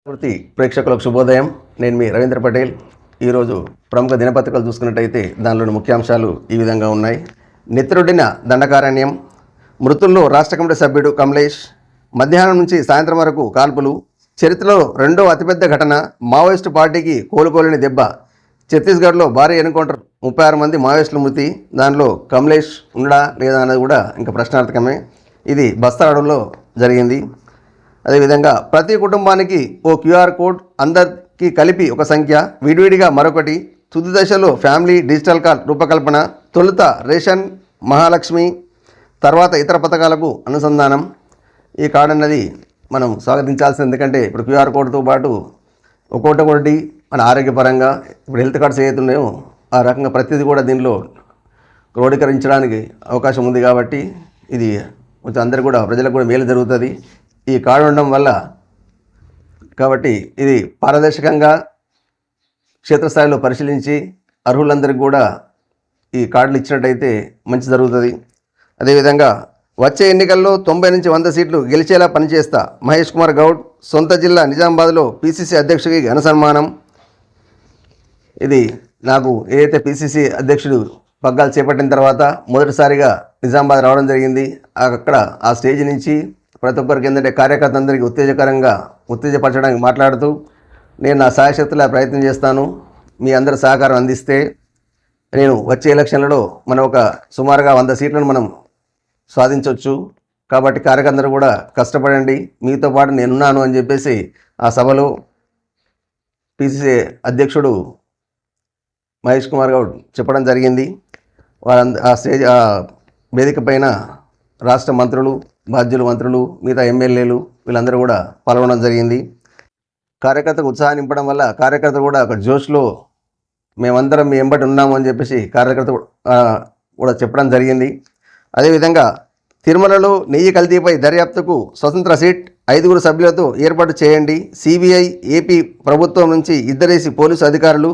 పూర్తి ప్రేక్షకులకు శుభోదయం. నేను మీ రవీంద్ర పటేల్. ఈరోజు ప్రముఖ దినపత్రికలు చూసుకున్నట్టయితే దానిలోని ముఖ్యాంశాలు ఈ విధంగా ఉన్నాయి. నిత్రుడిన దండకారణ్యం, మృతుల్లో రాష్ట్ర కమిటీ సభ్యుడు కమలేష్, మధ్యాహ్నం నుంచి సాయంత్రం వరకు కాల్పులు, చరిత్రలో రెండో అతిపెద్ద ఘటన, మావోయిస్టు పార్టీకి కోలుకోలేని దెబ్బ, ఛత్తీస్గఢ్లో భారీ ఎన్కౌంటర్, 36 మంది మావోయిస్టుల మృతి, దానిలో కమలేష్ ఉండడా లేదా అన్నది కూడా ఇంకా ప్రశ్నార్థకమే. ఇది బస్తర్ అడవుల్లో జరిగింది. అదేవిధంగా ప్రతి కుటుంబానికి ఓ క్యూఆర్ కోడ్, అందరికీ కలిపి ఒక సంఖ్య, విడివిడిగా మరొకటి, తుది దశలో ఫ్యామిలీ డిజిటల్ కార్డ్ రూపకల్పన, తొలుత రేషన్, మహాలక్ష్మి, తర్వాత ఇతర పథకాలకు అనుసంధానం. ఈ కార్డు అన్నది మనం స్వాగతించాల్సింది. ఎందుకంటే ఇప్పుడు క్యూఆర్ కోడ్తో పాటు ఒక్కొక్కటి మన ఆరోగ్యపరంగా ఇప్పుడు హెల్త్ కార్డ్స్ ఏవైతే ఉన్నాయో ఆ రకంగా ప్రతిదీ కూడా దీనిలో క్రోడీకరించడానికి అవకాశం ఉంది. కాబట్టి ఇది కొంచెం అందరికీ కూడా ప్రజలకు కూడా మేలు జరుగుతుంది ఈ కార్డు ఉండడం వల్ల. కాబట్టి ఇది పారదర్శకంగా క్షేత్రస్థాయిలో పరిశీలించి అర్హులందరికీ కూడా ఈ కార్డులు ఇచ్చినట్టయితే మంచి జరుగుతుంది. అదేవిధంగా వచ్చే ఎన్నికల్లో 90 నుంచి 100 సీట్లు గెలిచేలా పనిచేస్తా, మహేష్ కుమార్ గౌడ్. సొంత జిల్లా నిజామాబాద్లో పీసీసీ అధ్యక్షుడికి ఘన సన్మానం. ఇది నాకు ఏదైతే పీసీసీ అధ్యక్షుడు పగ్గాలు చేపట్టిన తర్వాత మొదటిసారిగా నిజామాబాద్ రావడం జరిగింది. అక్కడ ఆ స్టేజ్ నుంచి ప్రతి ఒక్కరికి ఏంటంటే కార్యకర్తలందరికీ ఉత్తేజపరచడానికి మాట్లాడుతూ నేను నా సాయశక్తులా ప్రయత్నం చేస్తాను, మీ అందరి సహకారం అందిస్తే నేను వచ్చే ఎలక్షన్లలో మనం ఒక సుమారుగా 100 సీట్లను మనం సాధించవచ్చు. కాబట్టి కార్యకర్తలు కూడా కష్టపడండి, మీతో పాటు నేనున్నాను అని చెప్పేసి ఆ సభలో పీసీసీ అధ్యక్షుడు మహేష్ కుమార్ గౌడ్ చెప్పడం జరిగింది. ఆ స్టేజ్ ఆ వేదిక పైన రాష్ట్ర మంత్రులు, బాధ్యులు మంత్రులు, మిగతా ఎమ్మెల్యేలు వీళ్ళందరూ కూడా పాల్గొనడం జరిగింది. కార్యకర్తకు ఉత్సాహం నింపడం వల్ల కార్యకర్తలు కూడా ఒక జోష్లో మేమందరం మీ ఎంబటి ఉన్నాము అని చెప్పేసి కార్యకర్త కూడా చెప్పడం జరిగింది. అదేవిధంగా తిరుమలలో నెయ్యి కల్తీపై దర్యాప్తుకు స్వతంత్ర సిట్ 5 సభ్యులతో ఏర్పాటు చేయండి. సిబిఐ, ఏపీ ప్రభుత్వం నుంచి 2 పోలీసు అధికారులు,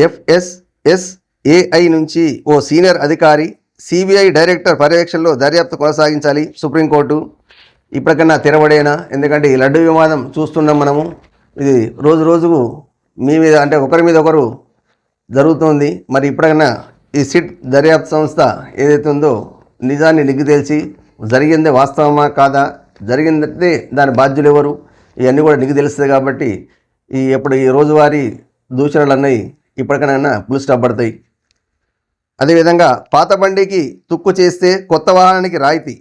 ఎఫ్ఎస్ఎస్ఏఐ నుంచి ఓ సీనియర్ అధికారి, సిబిఐ డైరెక్టర్ పర్యవేక్షణలో దర్యాప్తు కొనసాగించాలి సుప్రీంకోర్టు. ఇప్పటికన్నా తెరవడేనా? ఎందుకంటే ఈ లడ్డు వివాదం చూస్తున్నాం మనము. ఇది రోజు రోజుకు మీ మీద అంటే ఒకరి మీద ఒకరు జరుగుతుంది. మరి ఇప్పటికన్నా ఈ సిట్ దర్యాప్తు సంస్థ ఏదైతే ఉందో నిజాన్ని నిగ్గు తేల్చి జరిగిందే వాస్తవమా కాదా, జరిగిందంటే దాని బాధ్యులు ఎవరు, ఇవన్నీ కూడా నిగ్గు తెలుస్తుంది. కాబట్టి ఈ రోజువారీ దూషణలు అన్నవి ఇప్పటికైనా ఫుల్ స్టాప్ పడతాయి. అదేవిధంగా పాత బండికి తుక్కు చేస్తే కొత్త వాహనానికి రాయితీ,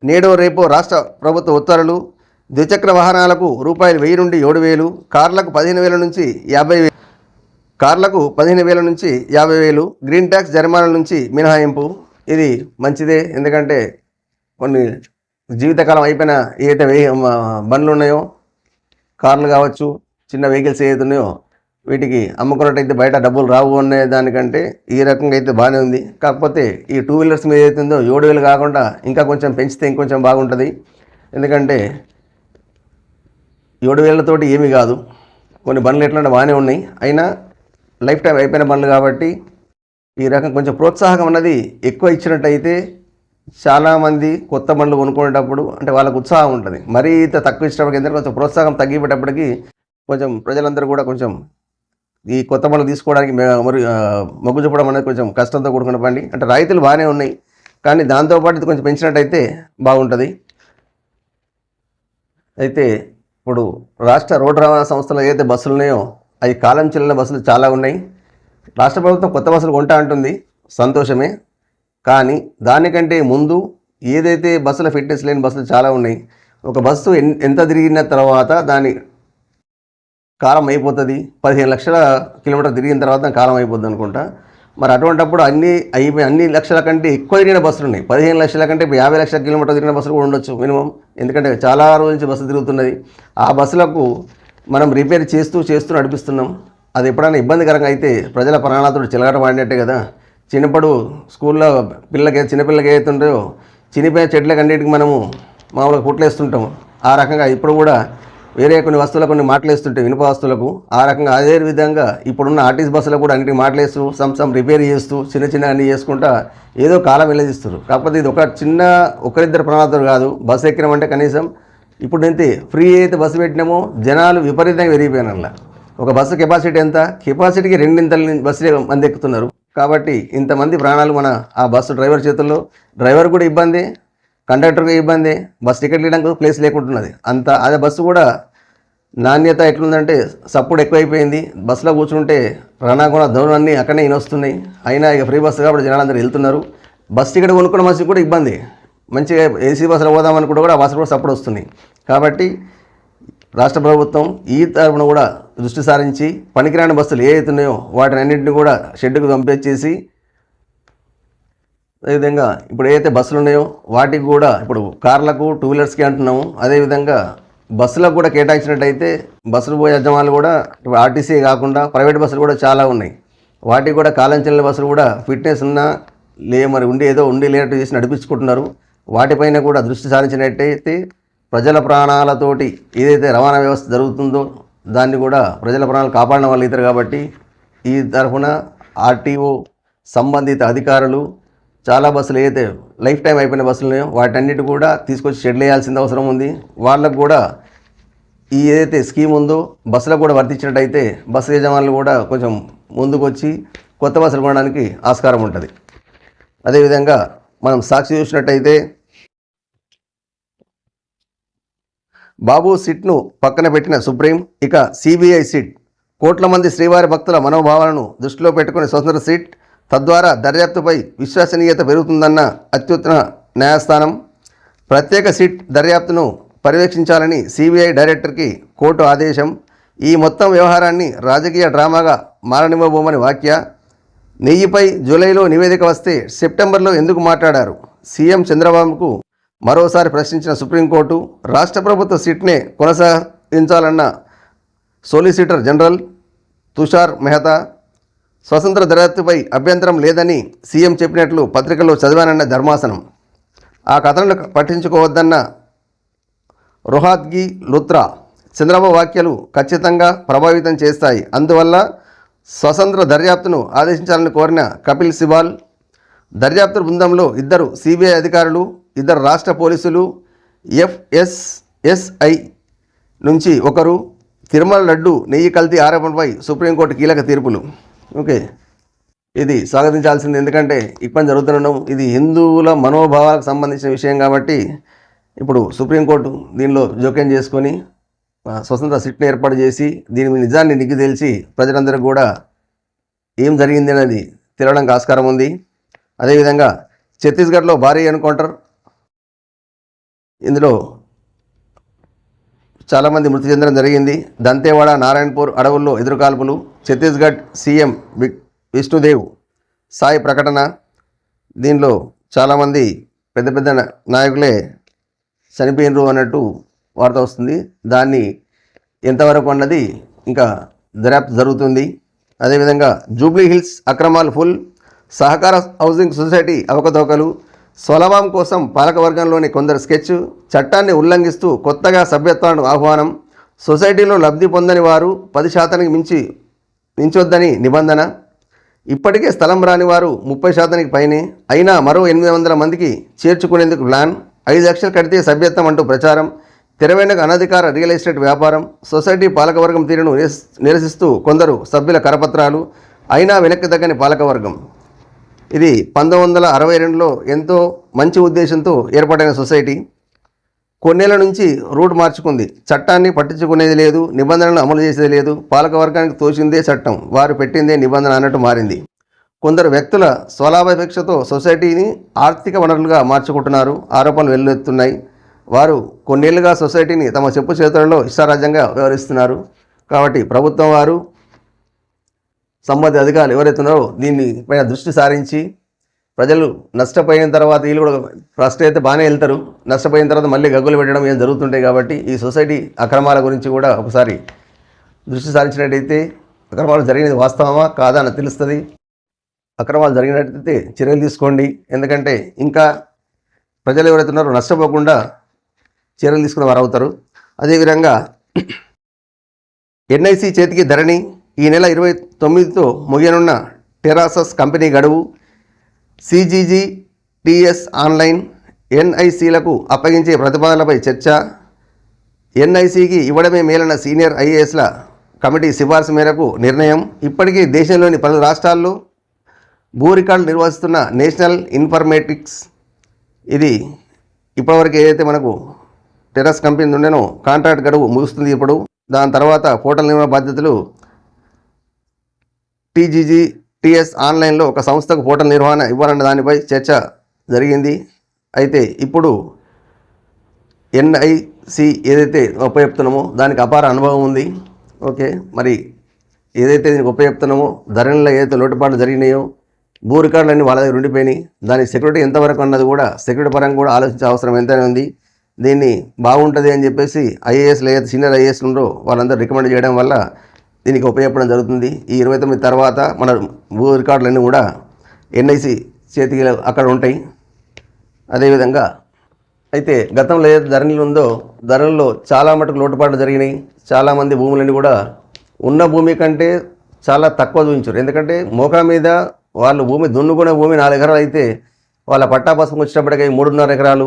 నేడో రేపో రాష్ట్ర ప్రభుత్వ ఉత్తర్వులు. ద్విచక్ర వాహనాలకు ₹1000 నుండి 7,000, కార్లకు 15,000 నుంచి 50,000, కార్లకు 15,000 నుంచి 50,000, గ్రీన్ ట్యాక్స్ జరిమానాల నుంచి మినహాయింపు. ఇది మంచిదే. ఎందుకంటే కొన్ని జీవితకాలం అయిపోయిన ఏదైతే బండ్లు ఉన్నాయో, కార్లు కావచ్చు, చిన్న వెహికల్స్ ఏదైతే ఉన్నాయో వీటికి అమ్ముకున్నట్టయితే బయట డబ్బులు రావు అనే దానికంటే ఈ రకంగా అయితే బాగానే ఉంది. కాకపోతే ఈ 2 వీలర్స్ మీద ఏదైతే ఉందో 7,000 కాకుండా ఇంకా కొంచెం పెంచితే ఇంకొంచెం బాగుంటుంది. ఎందుకంటే 7,000తోటి ఏమీ కాదు. కొన్ని బండ్లు ఎట్లా బాగానే ఉన్నాయి, అయినా లైఫ్ టైం అయిపోయిన బండ్లు కాబట్టి ఈ రకం కొంచెం ప్రోత్సాహం అన్నది ఎక్కువ ఇచ్చినట్టయితే చాలామంది కొత్త బండ్లు కొనుక్కునేటప్పుడు అంటే వాళ్ళకు ఉత్సాహం ఉంటుంది. మరీ ఇంత తక్కువ ఇచ్చినప్పటికి ఎందుకంటే కొంచెం ప్రోత్సాహం తగ్గిపోయేటప్పటికి కొంచెం ప్రజలందరూ కూడా కొంచెం ఈ కొత్త బండ్లు తీసుకోవడానికి మొగ్గు చూపడం అనేది కొంచెం కష్టంతో కూడుకున్న పని. అంటే రాయితీలు బాగానే ఉన్నాయి, కానీ దాంతోపాటు ఇది కొంచెం పెంచినట్టయితే బాగుంటుంది. అయితే ఇప్పుడు రాష్ట్ర రోడ్డు రవాణా సంస్థలు ఏదైతే బస్సులు ఉన్నాయో అవి కాలం చెల్లిన బస్సులు చాలా ఉన్నాయి. రాష్ట్ర ప్రభుత్వం కొత్త బస్సులు కొంటా అంటుంది, సంతోషమే. కానీ దానికంటే ముందు ఏదైతే బస్సుల ఫిట్నెస్ లేని బస్సులు చాలా ఉన్నాయి. ఒక బస్సు ఎంత తిరిగిన తర్వాత దాని కాలం అయిపోతుంది, 15 లక్షల కిలోమీటర్ తిరిగిన తర్వాత కాలం అయిపోద్ది అనుకుంటా. మరి అటువంటిప్పుడు అన్ని లక్షల కంటే ఎక్కువ తిరిగిన బస్సులు ఉన్నాయి. 15 లక్షల కంటే 50 లక్షల కిలోమీటర్ తిరిగిన బస్సులు కూడా ఉండొచ్చు మినిమం. ఎందుకంటే చాలా రోజుల నుంచి బస్సు తిరుగుతున్నది. ఆ బస్సులకు మనం రిపేర్ చేస్తూ నడిపిస్తున్నాం. అది ఎప్పుడైనా ఇబ్బందికరంగా అయితే ప్రజల ప్రాణాలతో చిలకట వాడినట్టే కదా. చిన్నప్పుడు స్కూల్లో చిన్నపిల్లలకి ఏదైతే ఉంటుందో చినిపోయిన చెట్లకి అన్నిటికి మనము మామూలుగా కుట్లేస్తుంటాం. ఆ రకంగా ఇప్పుడు కూడా వేరే కొన్ని వస్తువులకు కొన్ని మాటలేస్తుంటే ఇనుప వస్తువులకు ఆ రకంగా అదే విధంగా ఇప్పుడున్న ఆర్టీసీ బస్సులకు కూడా అన్నిటికీ మాటలేస్తూ సమ్ రిపేర్ చేస్తూ చిన్న చిన్న అన్ని చేసుకుంటా ఏదో కాలం వెళ్ళదిస్తారు. కాకపోతే ఇది ఒక చిన్న ఒకరిద్దరు ప్రమాదాలు కాదు. బస్సు ఎక్కినామంటే కనీసం ఇప్పుడు అయితే ఫ్రీ అయితే బస్సు పెట్టినామో జనాలు విపరీతంగా పెరిగిపోయినారు. అలా ఒక బస్సు కెపాసిటీ ఎంత? కెపాసిటీకి రెండింతల బస్సులే మంది ఎక్కుతున్నారు. కాబట్టి ఇంతమంది ప్రాణాలు మన ఆ బస్సు డ్రైవర్ చేతుల్లో. డ్రైవర్ కూడా ఇబ్బంది, కండక్టర్గా ఇబ్బంది, బస్ టికెట్ ఇవ్వడానికి ప్లేస్ లేకుంటున్నది. అదే బస్సు కూడా నాణ్యత ఎట్లుందంటే సప్పుడు ఎక్కువైపోయింది. బస్సులో కూర్చుంటే రణాగుణ ధోరణి అన్నీ అక్కడనే ఇనొస్తున్నాయి. అయినా ఇక ఫ్రీ బస్సు కాబట్టి జనాలందరూ వెళ్తున్నారు. బస్ టికెట్ కొనుక్కున్న మనిషికి కూడా ఇబ్బంది. మంచిగా ఏసీ బస్సులో పోదామనుకుంటే కూడా ఆ బస్సులు కూడా సప్పుడు వస్తున్నాయి. కాబట్టి రాష్ట్ర ప్రభుత్వం ఈ తరపున కూడా దృష్టి సారించి పనికిరాని బస్సులు ఏ అవుతున్నాయో వాటిని అన్నింటినీ కూడా షెడ్డుకు పంపించేసి, అదేవిధంగా ఇప్పుడు ఏదైతే బస్సులు ఉన్నాయో వాటికి కూడా ఇప్పుడు కార్లకు టూ వీలర్స్కి అంటున్నాము, అదేవిధంగా బస్సులకు కూడా కేటాయించినట్టయితే బస్సులు పోయే యజమానులు కూడా ఇప్పుడు ఆర్టీసీ కాకుండా ప్రైవేట్ బస్సులు కూడా చాలా ఉన్నాయి. వాటికి కూడా కాలం చెల్లిన బస్సులు కూడా ఫిట్నెస్ ఉన్నా మరి ఉండి లేనట్టు చేసి నడిపించుకుంటున్నారు. వాటిపైన కూడా దృష్టి సారించినట్టయితే ప్రజల ప్రాణాలతోటి ఏదైతే రవాణా వ్యవస్థ జరుగుతుందో దాన్ని కూడా ప్రజల ప్రాణాలు కాపాడిన వాళ్ళు ఇద్దరు. కాబట్టి ఈ తరఫున ఆర్టీఓ సంబంధిత అధికారులు చాలా బస్సులు ఏదైతే లైఫ్ టైం అయిపోయిన బస్సులు ఉన్నాయో వాటన్నిటి కూడా తీసుకొచ్చి షెడ్లు వేయాల్సిన అవసరం ఉంది. వాళ్ళకు కూడా ఈ ఏదైతే స్కీమ్ ఉందో బస్సులకు కూడా వర్తించినట్టయితే బస్సు యజమానులు కూడా కొంచెం ముందుకు వచ్చి కొత్త బస్సులు కొనడానికి ఆస్కారం ఉంటుంది. అదేవిధంగా మనం సాక్షి చూసినట్టయితే బాబు సిట్ను పక్కన పెట్టిన సుప్రీం, ఇక సిబిఐ సిట్ కోట్ల మంది శ్రీవారి భక్తుల మనోభావాలను దృష్టిలో పెట్టుకుని స్వతంత్ర సిట్, తద్వారా దర్యాప్తుపై విశ్వసనీయత పెరుగుతుందన్న అత్యున్నత న్యాయస్థానం. ప్రత్యేక సిట్ దర్యాప్తును పర్యవేక్షించాలని సిబిఐ డైరెక్టర్కి కోర్టు ఆదేశం. ఈ మొత్తం వ్యవహారాన్ని రాజకీయ డ్రామాగా మారనివ్వబోమని వ్యాఖ్య. నెయ్యిపై జూలైలో నివేదిక వస్తే సెప్టెంబర్లో ఎందుకు మాట్లాడారు? సీఎం చంద్రబాబుకు మరోసారి ప్రశ్నించిన సుప్రీంకోర్టు. రాష్ట్ర ప్రభుత్వ సిట్నే కొనసాగించాలన్న సోలిసిటర్ జనరల్ తుషార్ మెహతా. స్వతంత్ర దర్యాప్తుపై అభ్యంతరం లేదని సీఎం చెప్పినట్లు పత్రికల్లో చదివానన్న ధర్మాసనం. ఆ కథలను పట్టించుకోవద్దన్న రోహత్గి లుత్రా. చంద్రబాబు వ్యాఖ్యలు ఖచ్చితంగా ప్రభావితం చేస్తాయి, అందువల్ల స్వతంత్ర దర్యాప్తును ఆదేశించాలని కోరిన కపిల్ సిబాల్. దర్యాప్తు బృందంలో 2 సిబిఐ అధికారులు, 2 రాష్ట్ర పోలీసులు, ఎఫ్ఎస్ఎస్ఐ నుంచి 1. తిరుమల లడ్డు నెయ్యి కల్తీ ఆరోపణపై సుప్రీంకోర్టు కీలక తీర్పులు. ఓకే, ఇది స్వాగతించాల్సింది. ఎందుకంటే ఇబ్బంది జరుగుతుండడం ఇది హిందువుల మనోభావాలకు సంబంధించిన విషయం కాబట్టి ఇప్పుడు సుప్రీంకోర్టు దీనిలో జోక్యం చేసుకొని స్వతంత్ర సిట్ని ఏర్పాటు చేసి దీని నిజాన్ని నిగ్గు తెలిసి ప్రజలందరికీ కూడా ఏం జరిగింది అనేది తెలియడానికి ఆస్కారం ఉంది. అదేవిధంగా ఛత్తీస్గఢ్లో భారీ ఎన్కౌంటర్, ఇందులో చాలామంది మృతి చెందడం జరిగింది. దంతేవాడ, నారాయణపూర్ అడవుల్లో ఎదురుకాల్పులు. ఛత్తీస్గఢ్ సీఎం విష్ణుదేవ్ సాయి ప్రకటన. దీనిలో చాలామంది పెద్ద పెద్ద నాయకులే చనిపోయినరు అన్నట్టు వార్త వస్తుంది. దాన్ని ఎంతవరకు అన్నది ఇంకా దర్యాప్తు జరుగుతుంది. అదేవిధంగా జూబ్లీ హిల్స్ అక్రమాలు ఫుల్. సహకార హౌసింగ్ సొసైటీ అవకతవకలు. స్వలాభం కోసం పాలకవర్గంలోని కొందరు స్కెచ్. చట్టాన్ని ఉల్లంఘిస్తూ కొత్తగా సభ్యత్వానికి ఆహ్వానం. సొసైటీలో లబ్ధి పొందని వారు 10% మించొద్దని నిబంధన. ఇప్పటికే స్థలం రాని వారు 30% పైనే. అయినా మరో 800 మందికి చేర్చుకునేందుకు ప్లాన్. 5 లక్షలు కడితే సభ్యత్వం అంటూ ప్రచారం. తెరవెనుక అనధికార రియల్ ఎస్టేట్ వ్యాపారం. సొసైటీ పాలకవర్గం తీరును నిరసిస్తూ కొందరు సభ్యుల కరపత్రాలు. అయినా వెనక్కి తగ్గని పాలకవర్గం. ఇది 1962లో ఎంతో మంచి ఉద్దేశంతో ఏర్పడిన సొసైటీ కొన్నేళ్ల నుంచి రూట్ మార్చుకుంది. చట్టాన్ని పట్టించుకునేది లేదు, నిబంధనలను అమలు చేసేది లేదు. పాలకవర్గానికి తోచిందే చట్టం, వారు పెట్టిందే నిబంధన అన్నట్టు మారింది. కొందరు వ్యక్తుల స్వలాభాపేక్షతో సొసైటీని ఆర్థిక వనరులుగా మార్చుకుంటున్నారు. ఆరోపణలు వెల్లువెత్తున్నాయి. వారు కొన్నేళ్లుగా సొసైటీని తమ చెప్పు చేతులలో ఇష్టారాజ్యంగా వ్యవహరిస్తున్నారు. కాబట్టి ప్రభుత్వం వారు సంబంధిత అధికారులు ఎవరైతే ఉన్నారో దీన్ని పైన దృష్టి సారించి ప్రజలు నష్టపోయిన తర్వాత వీళ్ళు కూడా ఫస్ట్ అయితే బాగానే వెళ్తారు, నష్టపోయిన తర్వాత మళ్ళీ గగ్గులు పెట్టడం ఏం జరుగుతుంటాయి. కాబట్టి ఈ సొసైటీ అక్రమాల గురించి కూడా ఒకసారి దృష్టి సారించినట్టయితే అక్రమాలు జరిగినది వాస్తవమా కాదా అని తెలుస్తుంది. అక్రమాలు జరిగినట్టయితే చర్యలు తీసుకోండి. ఎందుకంటే ఇంకా ప్రజలు ఎవరైతే ఉన్నారో నష్టపోకుండా చర్యలు తీసుకున్న వారు అవుతారు. అదేవిధంగా ఎన్ఐసి చేతికి ధరణి. ఈ నెల 29తో ముగియనున్న టెరాసస్ కంపెనీ గడువు. సిజీజీ టీఎస్ ఆన్లైన్ ఎన్ఐసిలకు అప్పగించే ప్రతిపాదనలపై చర్చ. ఎన్ఐసికి ఇవ్వడమే మేలన్న సీనియర్ ఐఏఎస్ల కమిటీ సిఫార్సు మేరకు నిర్ణయం. ఇప్పటికీ దేశంలోని పలు రాష్ట్రాల్లో భూ రికార్డులు నిర్వహిస్తున్న నేషనల్ ఇన్ఫర్మేటిక్స్ ఇది ఇప్పటివరకు ఏదైతే మనకు టెరాస్ కంపెనీ ఉండేనో కాంట్రాక్ట్ గడువు ముగుస్తుంది. ఇప్పుడు దాని తర్వాత పోర్టల్ నిర్వహణ బాధ్యతలు టీజీజీ టీఎస్ ఆన్లైన్లో ఒక సంస్థకు పోర్టల్ నిర్వహణ ఇవ్వాలన్న దానిపై చర్చ జరిగింది. అయితే ఇప్పుడు ఎన్ఐసి ఏదైతే ఉపయోగిస్తున్నామో దానికి అపార అనుభవం ఉంది. ఓకే, మరి ఏదైతే దీనికి ఉపయోగిస్తున్నామో ధరణిలో ఏదైతే లోటుపాట్లు జరిగినాయో భూ రికార్డులన్నీ వాళ్ళ దగ్గర ఉండిపోయినాయి. దానికి సెక్యూరిటీ ఎంతవరకు అన్నది కూడా సెక్యూరిటీ పరంగా కూడా ఆలోచించే అవసరం ఎంతైనా ఉంది. దీన్ని బాగుంటుంది అని చెప్పేసి ఐఏఎస్ లేదా సీనియర్ ఐఏఎస్ ఉండో వాళ్ళందరూ రికమెండ్ చేయడం వల్ల దీనికి ఉపయోగపడడం జరుగుతుంది. ఈ 29 తర్వాత మన భూ రికార్డులన్నీ కూడా ఎన్ఐసి చేతికి అక్కడ ఉంటాయి. అదేవిధంగా అయితే గతంలో ఏదైతే ధరణిలు ఉందో ధరణిలో చాలా మటుకు లోటుపాట్లు జరిగినాయి. చాలామంది భూములన్నీ కూడా ఉన్న భూమి కంటే చాలా తక్కువ చూపించారు. ఎందుకంటే మోకా మీద వాళ్ళు భూమి దున్నుకునే భూమి 4 ఎకరాలు అయితే వాళ్ళ పట్టా పసుపు వచ్చినప్పటికీ 3.5 ఎకరాలు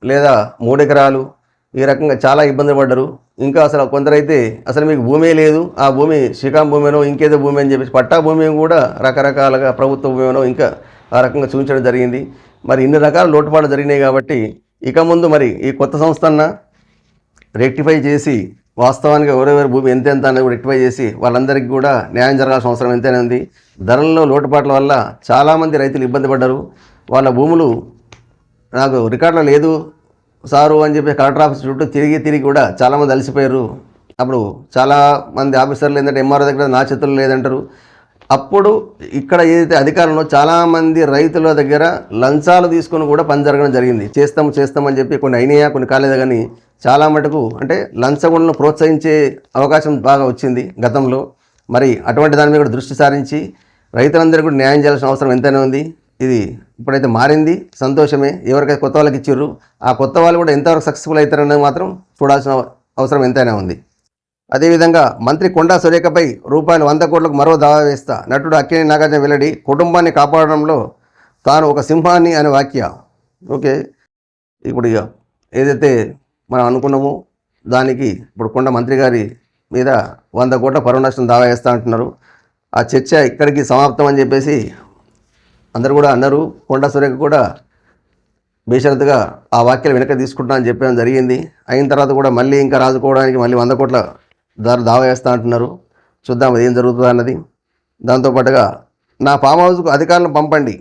లేదా 3 ఎకరాలు ఈ రకంగా చాలా ఇబ్బంది పడ్డారు. ఇంకా అసలు కొందరైతే అసలు మీకు భూమే లేదు, ఆ భూమి శ్రీకాం భూమినో ఇంకేదో భూమి అని చెప్పేసి పట్టా భూమి కూడా రకరకాలుగా ప్రభుత్వ భూమినో ఇంకా ఆ రకంగా చూపించడం జరిగింది. మరి ఇన్ని రకాల లోటుపాట్లు జరిగినాయి కాబట్టి ఇక ముందు మరి ఈ కొత్త సంస్థ అన్న రెక్టిఫై చేసి వాస్తవానికి ఎవరెవరి భూమి ఎంత అనేది రెక్టిఫై చేసి వాళ్ళందరికీ కూడా న్యాయం జరగాల్సిన అవసరం ఎంతైనా ఉంది. ధరల్లో లోటుపాట్ల వల్ల చాలామంది రైతులు ఇబ్బంది పడ్డారు. వాళ్ళ భూములు నాకు రికార్డులో లేదు సారు అని చెప్పి కలెక్టర్ ఆఫీస్ చుట్టూ తిరిగి కూడా చాలామంది అలసిపోయారు. అప్పుడు చాలామంది ఆఫీసర్లు ఏంటంటే ఎంఆర్ఓ దగ్గర నా చేతుల్లో లేదంటారు. అప్పుడు ఇక్కడ ఏదైతే అధికారంలో చాలామంది రైతుల దగ్గర లంచాలు తీసుకొని కూడా పని జరగడం జరిగింది. చేస్తామని చెప్పి కొన్ని అయినాయా కొన్ని కాలేదు, కానీ చాలా మటుకు అంటే లంచగొండలను ప్రోత్సహించే అవకాశం బాగా వచ్చింది గతంలో. మరి అటువంటి దాని మీద కూడా దృష్టి సారించి రైతులందరికీ కూడా న్యాయం చేయాల్సిన అవసరం ఎంతైనా ఉంది. ఇది ఇప్పుడైతే మారింది, సంతోషమే. ఎవరికైతే కొత్త వాళ్ళకి ఇచ్చిర్రు ఆ కొత్త వాళ్ళు కూడా ఎంతవరకు సక్సెస్ఫుల్ అవుతారనేది మాత్రం చూడాల్సిన అవసరం ఎంతైనా ఉంది. అదేవిధంగా మంత్రి కొండా సురేఖపై రూపాయలు 100 కోట్లకు మరో దావా వేస్తా. నటుడు అక్కినేని నాగార్జున వెల్లడి. కుటుంబాన్ని కాపాడడంలో తాను ఒక సింహాన్ని అనే వాక్య. ఓకే, ఇప్పుడు ఇక ఏదైతే మనం అనుకున్నామో దానికి ఇప్పుడు కొండ మంత్రి గారి మీద 100 కోట్ల పరువు నష్టం దావా వేస్తా అంటున్నారు. ఆ చర్చ ఇక్కడికి సమాప్తం అని చెప్పేసి అందరూ కూడా అన్నారు. కొండా సురేఖ కూడా బేషరతుగా ఆ వాక్యాలు వెనక తీసుకుంటా అని చెప్పడం జరిగింది. అయిన తర్వాత కూడా మళ్ళీ ఇంకా రాజుకోవడానికి మళ్ళీ 100 కోట్ల దావా వేస్తా అంటున్నారు. చూద్దాం అది ఏం జరుగుతుందో అన్నది. దాంతోపాటుగా నా ఫామ్ హౌస్కు అధికారులను పంపండి.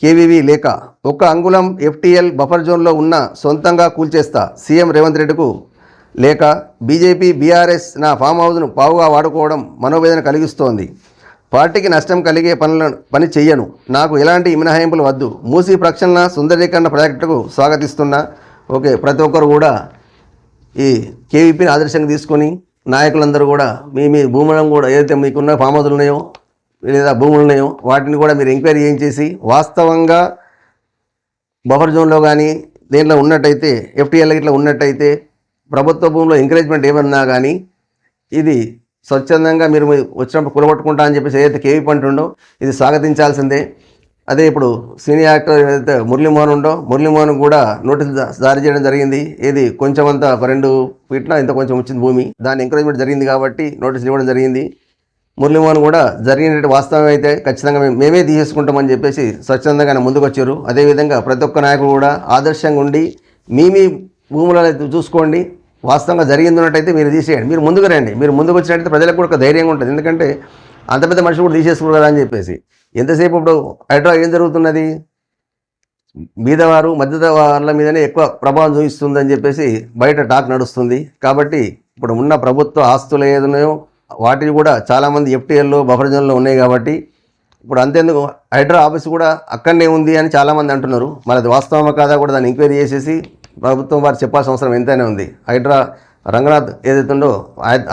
కేవీవీ లేఖ. 1 అంగుళం ఎఫ్టీఎల్ బఫర్ జోన్లో ఉన్న సొంతంగా కూల్చేస్తా. సీఎం రేవంత్ రెడ్డికు లేఖ. బీజేపీ బీఆర్ఎస్ నా ఫామ్ హౌస్ను పావుగా వాడుకోవడం మనోవేదన కలిగిస్తోంది. పార్టీకి నష్టం కలిగే పని చెయ్యను. నాకు ఎలాంటి మినహాయింపులు వద్దు. మూసీ ప్రక్షాళన సుందరీకరణ ప్రాజెక్టుకు స్వాగతిస్తున్నా. ఓకే, ప్రతి ఒక్కరు కూడా ఈ కేవీపీని ఆదర్శంగా తీసుకొని నాయకులందరూ కూడా మీ భూములను కూడా ఏదైతే మీకున్న ఫామ్ హౌస్లు ఉన్నాయో లేదా భూములు ఉన్నాయో వాటిని కూడా మీరు ఎంక్వైరీ చేయించేసి వాస్తవంగా బఫర్ జోన్లో కానీ దేంట్లో ఉన్నట్టయితే ఎఫ్టీఎల్ ఇట్లా ఉన్నట్టయితే ప్రభుత్వ భూమిలో ఎంకరేజ్మెంట్ ఏమన్నా కానీ ఇది స్వచ్ఛందంగా మీరు వచ్చినప్పుడు కూలగొట్టుకుంటా అని చెప్పేసి ఏదైతే కేవీ అంటుండో ఇది స్వాగతించాల్సిందే. అదే ఇప్పుడు సీనియర్ యాక్టర్ ఏదైతే మురళీమోహన్ ఉండో మురళీమోహన్ కూడా నోటీసులు జారీ చేయడం జరిగింది. ఏది కొంచెం అంతా 2 ఫీట్ల ఇంత కొంచెం వచ్చింది భూమి, దాని ఎంకరేజ్మెంట్ జరిగింది కాబట్టి నోటీసులు ఇవ్వడం జరిగింది. మురళీమోహన్ కూడా జరిగినట్టు వాస్తవం అయితే ఖచ్చితంగా మేమే తీసేసుకుంటామని చెప్పేసి స్వచ్ఛందంగా ముందుకు వచ్చారు. అదేవిధంగా ప్రతి ఒక్క నాయకుడు కూడా ఆదర్శంగా ఉండి మీ భూములను చూసుకోండి. వాస్తవంగా జరిగింది ఉన్నట్టయితే మీరు తీసేయండి, మీరు ముందుకు రండి. మీరు ముందుకు వచ్చినట్టయితే ప్రజలకు కూడా ఒక ధైర్యంగా ఉంటుంది. ఎందుకంటే అంత పెద్ద మనుషులు కూడా తీసేసుకోరు కదా అని చెప్పేసి. ఎంతసేపు ఇప్పుడు హైడ్రా ఏం జరుగుతున్నది, బీదవారు మధ్యవాళ్ళ మీదనే ఎక్కువ ప్రభావం చూపిస్తుందని చెప్పేసి బయట టాక్ నడుస్తుంది. కాబట్టి ఇప్పుడు ఉన్న ప్రభుత్వ ఆస్తులు ఏదున్నాయో వాటిని కూడా చాలామంది ఎఫ్టీఎల్లో బఫర్ జోన్లో ఉన్నాయి కాబట్టి ఇప్పుడు అంతేందుకు హైడ్రా ఆఫీస్ కూడా అక్కడనే ఉంది అని చాలామంది అంటున్నారు. మరి అది వాస్తవమా కాదా కూడా దాన్ని ఎంక్వైరీ చేసేసి ప్రభుత్వం వారు చెప్పాల్సిన అవసరం ఎంతైనా ఉంది. హైడ్రా రంగనాథ్ ఏదైతే ఉందో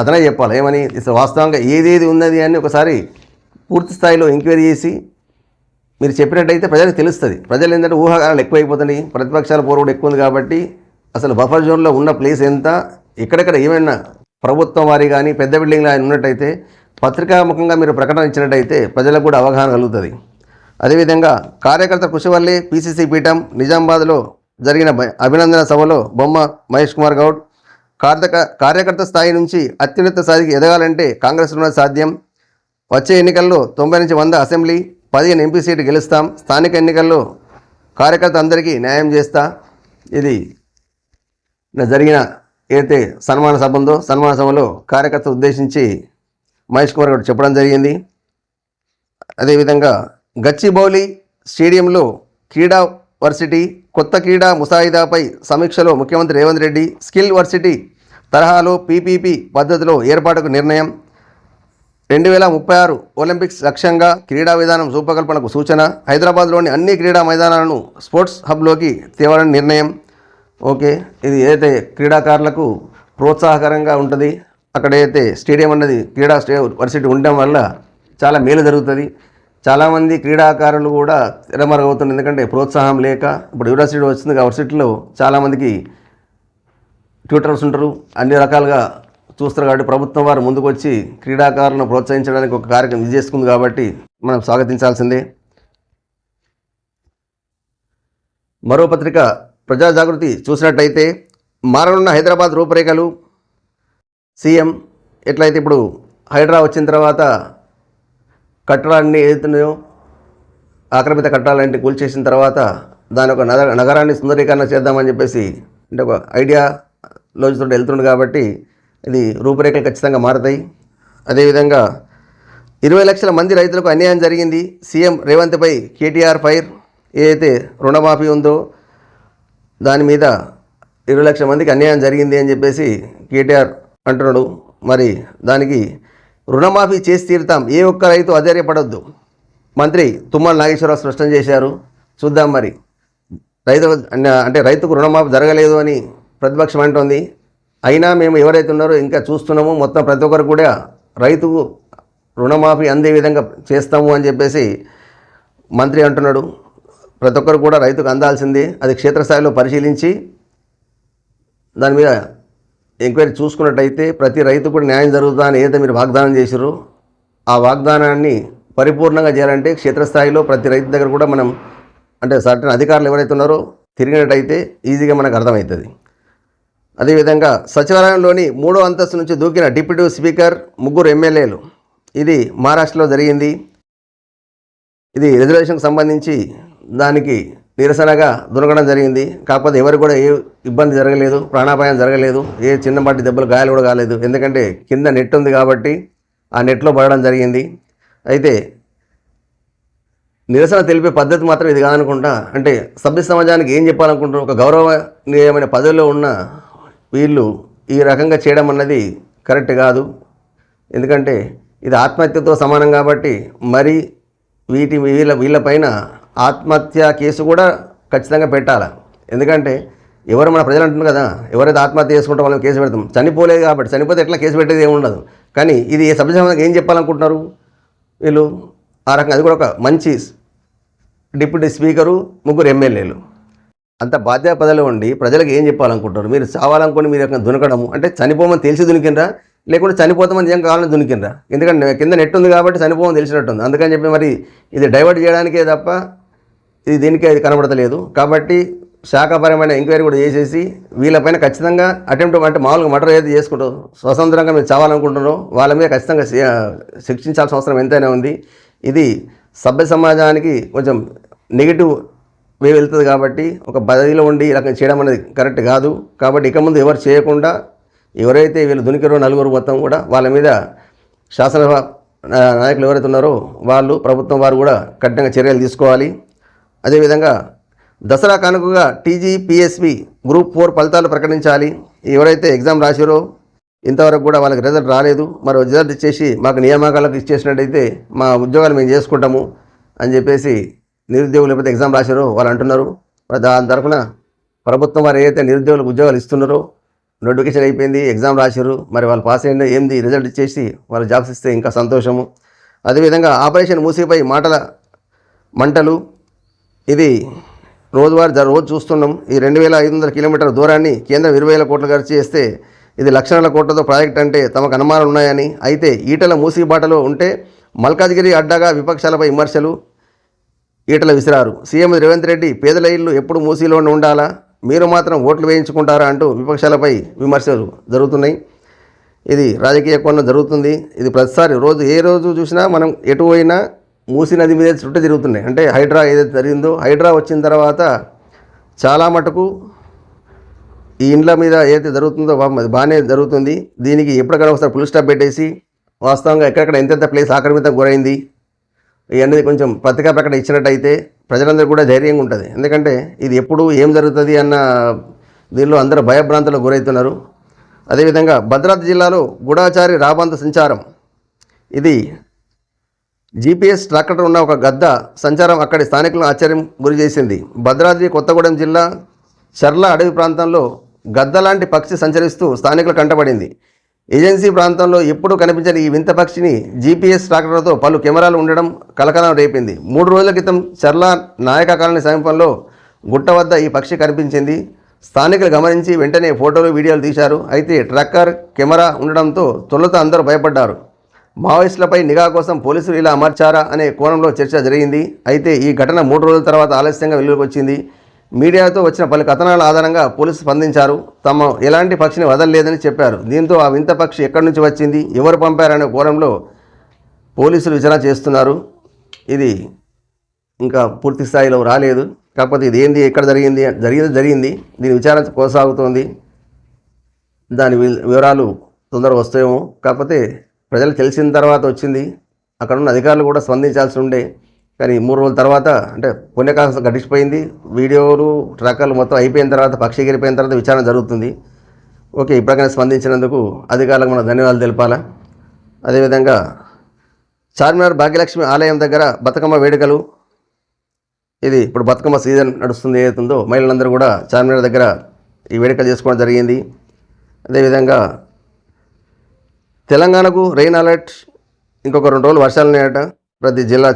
అతనే చెప్పాలి ఏమని వాస్తవంగా ఏదేది ఉన్నది అని ఒకసారి పూర్తి స్థాయిలో ఎంక్వైరీ చేసి మీరు చెప్పినట్టయితే ప్రజలకు తెలుస్తుంది. ప్రజలు ఏంటంటే ఊహాగానాలు ఎక్కువైపోతున్నాయి, ప్రతిపక్షాల పోరు కూడా ఎక్కువ ఉంది కాబట్టి అసలు బఫర్ జోన్లో ఉన్న ప్లేస్ ఎంత, ఎక్కడెక్కడ ఏమైనా ప్రభుత్వం వారి కానీ పెద్ద బిల్డింగ్లు ఆయన ఉన్నట్టయితే పత్రికాముఖంగా మీరు ప్రకటన ఇచ్చినట్టయితే ప్రజలకు కూడా అవగాహన కలుగుతుంది. అదేవిధంగా కార్యకర్త కృషి వల్లే పీసీసీ పీఠం నిజామాబాద్లో జరిగిన అభినందన సభలో బొమ్మ మహేష్ కుమార్ గౌడ్ కార్యకర్త స్థాయి నుంచి అత్యున్నత స్థాయికి ఎదగాలంటే కాంగ్రెస్లోనే సాధ్యం. వచ్చే ఎన్నికల్లో 90 నుంచి 100 అసెంబ్లీ 15 ఎంపీ సీటు గెలుస్తాం. స్థానిక ఎన్నికల్లో కార్యకర్త అందరికీ న్యాయం చేస్తా. ఇది జరిగిన ఏదైతే సన్మాన సభ ఉందో సన్మాన సభలో కార్యకర్త ఉద్దేశించి మహేష్ కుమార్ గౌడ్ చెప్పడం జరిగింది. అదేవిధంగా గచ్చిబౌలి స్టేడియంలో క్రీడా వర్సిటీ కొత్త క్రీడా ముసాయిదాపై సమీక్షలో ముఖ్యమంత్రి రేవంత్ రెడ్డి స్కిల్ వర్సిటీ తరహాలో పీపీపీ పద్ధతిలో ఏర్పాటుకు నిర్ణయం. 2036 ఒలింపిక్స్ లక్ష్యంగా క్రీడా విధానం రూపకల్పనకు సూచన. హైదరాబాద్లోని అన్ని క్రీడా మైదానాలను స్పోర్ట్స్ హబ్లోకి తేవాలని నిర్ణయం. ఓకే, ఇది ఏదైతే క్రీడాకారులకు ప్రోత్సాహకరంగా ఉంటుంది. అక్కడ అయితే స్టేడియం అన్నది క్రీడా వర్సిటీ ఉండడం వల్ల చాలా మేలు జరుగుతుంది. చాలామంది క్రీడాకారులు కూడా తెరమరుగవుతుంది. ఎందుకంటే ప్రోత్సాహం లేక ఇప్పుడు యూనివర్సిటీ వచ్చింది. వర్సిటీలో చాలామందికి ట్యూటర్స్ ఉంటారు, అన్ని రకాలుగా చూస్తారు. కాబట్టి ప్రభుత్వం వారు ముందుకు వచ్చి క్రీడాకారులను ప్రోత్సహించడానికి ఒక కార్యక్రమం ఇది చేసుకుంది. కాబట్టి మనం స్వాగతించాల్సిందే. మరో పత్రిక ప్రజా జాగృతి చూసినట్టయితే మారనున్న హైదరాబాద్ రూపురేఖలు. సీఎం ఎట్లయితే ఇప్పుడు హైడ్రా వచ్చిన తర్వాత కట్టడాన్ని ఏదైతున్నాయో ఆక్రమిత కట్టడాలంటే కూల్చేసిన తర్వాత దాని ఒక నగరాన్ని సుందరీకరణ చేద్దామని చెప్పేసి అంటే ఒక ఐడియాలజీతో వెళ్తుండే కాబట్టి ఇది రూపురేఖలు ఖచ్చితంగా మారుతాయి. అదేవిధంగా 20 లక్షల మంది రైతులకు అన్యాయం జరిగింది. సీఎం రేవంత్పై కేటీఆర్ ఫైర్. ఏదైతే రుణమాఫీ ఉందో దాని మీద 20 లక్షల మందికి అన్యాయం జరిగింది అని చెప్పేసి కేటీఆర్ అంటున్నాడు. మరి దానికి రుణమాఫీ చేసి తీరుతాం, ఏ ఒక్క రైతు అధైర్యపడొద్దు మంత్రి తుమ్మల నాగేశ్వరరావు స్పష్టం చేశారు. చూద్దాం మరి రైతుకు రుణమాఫీ జరగలేదు అని ప్రతిపక్షం అంటోంది. అయినా మేము ఎవరైతే ఉన్నారో ఇంకా చూస్తున్నాము, మొత్తం ప్రతి ఒక్కరు కూడా రైతుకు రుణమాఫీ అందే విధంగా చేస్తాము అని చెప్పేసి మంత్రి అంటున్నాడు. ప్రతి ఒక్కరు కూడా రైతుకు అందాల్సిందే. అది క్షేత్రస్థాయిలో పరిశీలించి దాని మీద ఎంక్వైరీ చూసుకున్నట్టయితే ప్రతి రైతు కూడా న్యాయం జరుగుతుందని ఏదైతే మీరు వాగ్దానం చేశారో ఆ వాగ్దానాన్ని పరిపూర్ణంగా చేయాలంటే క్షేత్రస్థాయిలో ప్రతి రైతు దగ్గర కూడా మనం అంటే సర్టన్ అధికారులు ఎవరైతే ఉన్నారో తిరిగినట్టయితే ఈజీగా మనకు అర్థమవుతుంది. అదేవిధంగా సచివాలయంలోని 3వ అంతస్తు నుంచి దూకిన డిప్యూటీ స్పీకర్, 3 ఎమ్మెల్యేలు. ఇది మహారాష్ట్రలో జరిగింది. ఇది రిజర్వేషన్కి సంబంధించి దానికి నిరసనగా దునగడం జరిగింది. కాకపోతే ఎవరికి కూడా ఏ ఇబ్బంది జరగలేదు, ప్రాణాపాయం జరగలేదు, ఏ చిన్నపాటి దెబ్బలు గాయాలు కూడా కాలేదు. ఎందుకంటే కింద నెట్ ఉంది కాబట్టి ఆ నెట్లో పడడం జరిగింది. అయితే నిరసన తెలిపే పద్ధతి మాత్రం ఇది కాదనుకుంటా. అంటే సభ్య సమాజానికి ఏం చెప్పాలనుకుంటున్నారు, ఒక గౌరవనీయమైన పదవిలో ఉన్న వీళ్ళు ఈ రకంగా చేయడం అన్నది కరెక్ట్ కాదు. ఎందుకంటే ఇది ఆత్మహత్యతో సమానం కాబట్టి మరి వీళ్ళపైన ఆత్మహత్య కేసు కూడా ఖచ్చితంగా పెట్టాలి. ఎందుకంటే ఎవరు మన ప్రజలు అంటున్నారు కదా, ఎవరైతే ఆత్మహత్య చేసుకుంటారో వాళ్ళని కేసు పెడతాం. చనిపోలేదు కాబట్టి, చనిపోతే ఎట్లా కేసు పెట్టేది ఏమి ఉండదు. కానీ ఇది సభ్య సమాజానికి ఏం చెప్పాలనుకుంటున్నారు వీళ్ళు ఆ రకంగా. అది కూడా ఒక మంచి డిప్యూటీ స్పీకరు, 3 ఎమ్మెల్యేలు అంత బాధ్యత పదవిలో ఉండి ప్రజలకు ఏం చెప్పాలనుకుంటారు. మీరు చావాలనుకోండి, మీరు దునకడము అంటే చనిపోమని తెలిసి దునికినరా లేకుంటే చనిపోతామని నిజం కావాలని దునికినరా? ఎందుకంటే కింద నెట్ ఉంది కాబట్టి చనిపోమని తెలిసినట్టుంది. అందుకని చెప్పి మరి ఇది డైవర్ట్ చేయడానికే తప్ప ఇది దీనికే అది కనబడతలేదు. కాబట్టి శాఖాపరమైన ఎంక్వైరీ కూడా చేసేసి వీళ్ళపైన ఖచ్చితంగా అటెంప్ట్ అంటే మామూలుగా మర్డర్ ఏది చేసుకుంటారు స్వతంత్రంగా మీరు చావాలనుకుంటున్నారో వాళ్ళ మీద ఖచ్చితంగా శిక్షించాల్సిన అవసరం ఎంతైనా ఉంది. ఇది సభ్య సమాజానికి కొంచెం నెగిటివ్ వే వెళ్తుంది కాబట్టి ఒక బదిలో ఉండి ఈ రకంగా చేయడం అనేది కరెక్ట్ కాదు. కాబట్టి ఇక ముందు ఎవరు చేయకుండా ఎవరైతే వీళ్ళు దునికిరో నలుగురు మొత్తం కూడా వాళ్ళ మీద శాసనసభ నాయకులు ఎవరైతే ఉన్నారో వాళ్ళు ప్రభుత్వం వారు కూడా కఠినంగా చర్యలు తీసుకోవాలి. అదేవిధంగా దసరా కానుకగా టీజీపీఎస్బీ గ్రూప్ 4 ఫలితాలు ప్రకటించాలి. ఎవరైతే ఎగ్జామ్ రాశారో ఇంతవరకు కూడా వాళ్ళకి రిజల్ట్ రాలేదు, మరో రిజల్ట్ ఇచ్చేసి మాకు నియామకాలకు ఇచ్చేసినట్టయితే మా ఉద్యోగాలు మేము చేసుకుంటాము అని చెప్పేసి నిరుద్యోగులు ఎప్పుడైతే ఎగ్జామ్ రాశారో వాళ్ళు అంటున్నారు. దాని తరఫున ప్రభుత్వం వారు ఏదైతే నిరుద్యోగులకు ఉద్యోగాలు ఇస్తున్నారో నోటిఫికేషన్ అయిపోయింది, ఎగ్జామ్ రాశారు, మరి వాళ్ళు పాస్ అయిన ఏంది రిజల్ట్ ఇచ్చేసి వాళ్ళు జాబ్స్ ఇస్తే ఇంకా సంతోషము. అదేవిధంగా ఆపరేషన్ మూసీపై మంటలు. ఇది రోజు చూస్తున్నాం. ఈ 2500 కిలోమీటర్ల దూరాన్ని కేంద్రం 20,000 కోట్లు ఖర్చు చేస్తే ఇది లక్షల కోట్లతో ప్రాజెక్ట్ అంటే తమకు అనుమానాలు ఉన్నాయని, అయితే ఈటల మూసీ బాటలో ఉంటే మల్కాజ్గిరి అడ్డాగా విపక్షాలపై విమర్శలు ఈటల విసిరారు. సీఎం రేవంత్ రెడ్డి పేదల ఇల్లు ఎప్పుడు మూసీలోనే ఉండాలా, మీరు మాత్రం ఓట్లు వేయించుకుంటారా అంటూ విపక్షాలపై విమర్శలు జరుగుతున్నాయి. ఇది రాజకీయ కోణం జరుగుతుంది. ఇది ప్రతిసారి ఏ రోజు చూసినా మనం ఎటు పోయినా మూసీ నది మీద చుట్టూ తిరుగుతున్నాయి. అంటే హైడ్రా ఏదైతే జరిగిందో, హైడ్రా వచ్చిన తర్వాత చాలా మటుకు ఈ ఇండ్ల మీద ఏదైతే జరుగుతుందో అది బాగానే జరుగుతుంది. దీనికి ఎప్పటికైనా ఒకసారి ఫుల్ స్టాప్ పెట్టేసి వాస్తవంగా ఎక్కడెక్కడ ఎంతెంత ప్లేస్ ఆక్రమితం గురైంది ఇవన్నీ కొంచెం పత్రికా ప్రకటన ఇచ్చినట్టయితే ప్రజలందరూ కూడా ధైర్యంగా ఉంటుంది. ఎందుకంటే ఇది ఎప్పుడు ఏం జరుగుతుంది అన్న దీనిలో అందరూ భయభ్రాంతులకు గురవుతున్నారు. అదేవిధంగా భద్రాద్రి జిల్లాలో గూఢాచారి రాబంత సంచారం. ఇది GPS ట్రాక్టర్ ఉన్న ఒక గద్ద సంచారం అక్కడి స్థానికులను ఆశ్చర్యం గురి చేసింది. భద్రాద్రి కొత్తగూడెం జిల్లా చర్ల అడవి ప్రాంతంలో గద్ద లాంటి పక్షి సంచరిస్తూ స్థానికులు కంటపడింది. ఏజెన్సీ ప్రాంతంలో ఎప్పుడూ కనిపించని ఈ వింత పక్షిని GPS ట్రాక్టర్తో పలు కెమెరాలు ఉండడం కలకలం రేపింది. 3 రోజుల క్రితం చర్ల నాయక కాలనీ సమీపంలో గుట్ట వద్ద ఈ పక్షి కనిపించింది. స్థానికులు గమనించి వెంటనే ఫోటోలు వీడియోలు తీశారు. అయితే ట్రాకర్ కెమెరా ఉండడంతో తొలుత అందరూ భయపడ్డారు. మావోయిస్టులపై నిఘా కోసం పోలీసులు ఇలా అమర్చారా అనే కోణంలో చర్చ జరిగింది. అయితే ఈ ఘటన 3 రోజుల తర్వాత ఆలస్యంగా వెలుగులోకి వచ్చింది. మీడియాతో వచ్చిన పలు కథనాల ఆధారంగా పోలీసులు స్పందించారు. తమ ఎలాంటి పక్షిని వదలలేదని చెప్పారు. దీంతో ఆ వింత పక్షి ఎక్కడి నుంచి వచ్చింది, ఎవరు పంపారనే కోణంలో పోలీసులు విచారణ చేస్తున్నారు. ఇది ఇంకా పూర్తి స్థాయిలో రాలేదు. కాకపోతే ఇది ఏంది, ఎక్కడ జరిగింది దీని విచారణ కొనసాగుతోంది. దాని వివరాలు తొందరగా వస్తాయేమో. కాకపోతే ప్రజలకు తెలిసిన తర్వాత వచ్చింది. అక్కడ ఉన్న అధికారులు కూడా స్పందించాల్సి ఉండే, కానీ 3 రోజుల తర్వాత అంటే పుణ్యకాలం గడిచిపోయింది. వీడియోలు ట్రాకర్లు మొత్తం అయిపోయిన తర్వాత, పక్షి ఎగిరిపోయిన తర్వాత విచారణ జరుగుతుంది. ఓకే, ఇప్పటికైనా స్పందించినందుకు అధికారులకు మనం ధన్యవాదాలు తెలపాలా. అదేవిధంగా చార్మినార్ భాగ్యలక్ష్మి ఆలయం దగ్గర బతుకమ్మ వేడుకలు. ఇది ఇప్పుడు బతుకమ్మ సీజన్ నడుస్తుంది ఏదైతుందో, మహిళలందరూ కూడా చార్మినార్ దగ్గర ఈ వేడుకలు చేసుకోవడం జరిగింది. అదేవిధంగా తెలంగాణకు రెయిన్ అలర్ట్, ఇంకొక 2 రోజులు వర్షాలు ఉన్నాయట.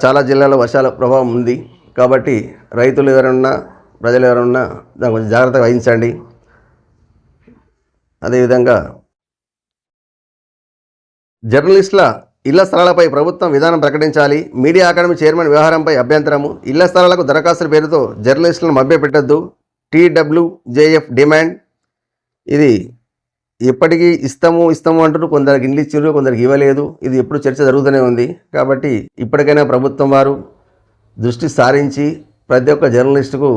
చాలా జిల్లాలో వర్షాల ప్రభావం ఉంది. కాబట్టి రైతులు ఎవరన్నా, ప్రజలు ఎవరన్నా దాన్ని కొంచెం జాగ్రత్తగా వహించండి. అదేవిధంగా జర్నలిస్టుల ఇళ్ల స్థలాలపై ప్రభుత్వం విధానం ప్రకటించాలి. మీడియా అకాడమీ చైర్మన్ వ్యవహారంపై అభ్యంతరము. ఇళ్ల స్థలాలకు దరఖాస్తుల పేరుతో జర్నలిస్టులను మభ్యపెట్టద్దు, TWJF డిమాండ్. ఇది ఎప్పటికీ ఇస్తాము అంటూ కొందరికి ఇండ్లు ఇచ్చారు, కొందరికి ఇవ్వలేదు. ఇది ఎప్పుడు చర్చ జరుగుతూనే ఉంది. కాబట్టి ఇప్పటికైనా ప్రభుత్వం వారు దృష్టి సారించి ప్రతి ఒక్క జర్నలిస్టుకు